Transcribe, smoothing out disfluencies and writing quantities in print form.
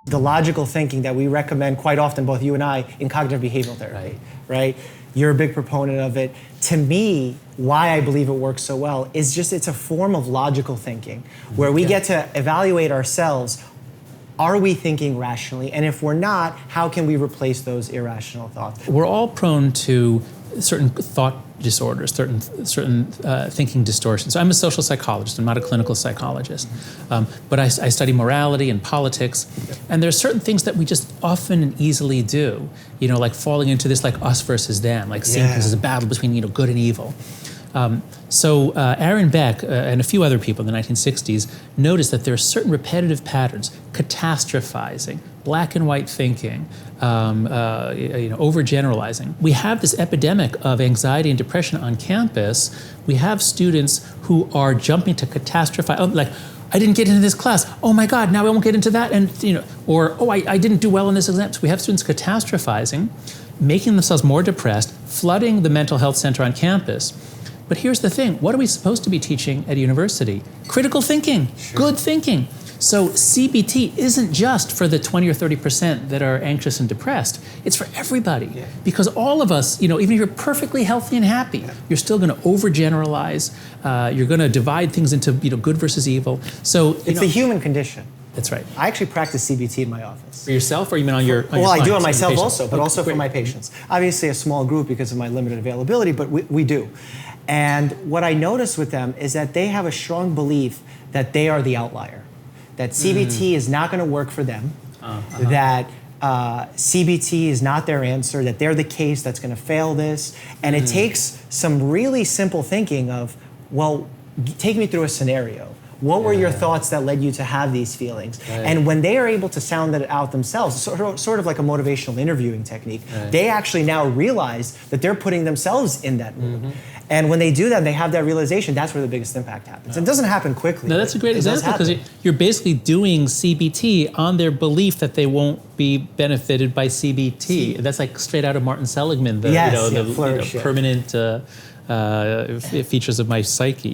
the logical thinking that we recommend quite often, both you and I, in cognitive behavioral therapy, right? You're a big proponent of it. To me, why I believe it works so well is just it's a form of logical thinking where we get to evaluate ourselves. Are we thinking rationally? And if we're not, how can we replace those irrational thoughts? We're all prone to certain thought disorders, certain thinking distortions. So I'm a social psychologist, I'm not a clinical psychologist. But I study morality and politics, and there's certain things that we just often and easily do, you know, like falling into this like us versus them, like seeing things as a battle between, you know, good and evil. So Aaron Beck and a few other people in the 1960s noticed that there are certain repetitive patterns, catastrophizing, black and white thinking, overgeneralizing. We have this epidemic of anxiety and depression on campus. We have students who are jumping to catastrophize, like, I didn't get into this class. Oh my God, now I won't get into that, and or oh, I didn't do well in this exam. So we have students catastrophizing, making themselves more depressed, flooding the mental health center on campus. But here's the thing, what are we supposed to be teaching at a university? Critical thinking, good thinking. So CBT isn't just for the 20 or 30% that are anxious and depressed. It's for everybody. Because all of us, even if you're perfectly healthy and happy, you're still going to overgeneralize. You're going to divide things into good versus evil. So it's the human condition. That's right. I actually practice CBT in my office. For yourself, or you mean on your Well, I do on myself patients? also, but also for my patients. Obviously a small group because of my limited availability, but we do. And what I notice with them is that they have a strong belief that they are the outlier, that CBT is not going to work for them, that CBT is not their answer, that they're the case that's going to fail this. And it takes some really simple thinking of, well, take me through a scenario. What were your thoughts that led you to have these feelings? And when they are able to sound that out themselves, sort of like a motivational interviewing technique, they actually now realize that they're putting themselves in that mood. And when they do that, they have that realization, that's where the biggest impact happens. It doesn't happen quickly. No, that's a great example because you're basically doing CBT on their belief that they won't be benefited by CBT. That's like straight out of Martin Seligman, the permanent features of my psyche,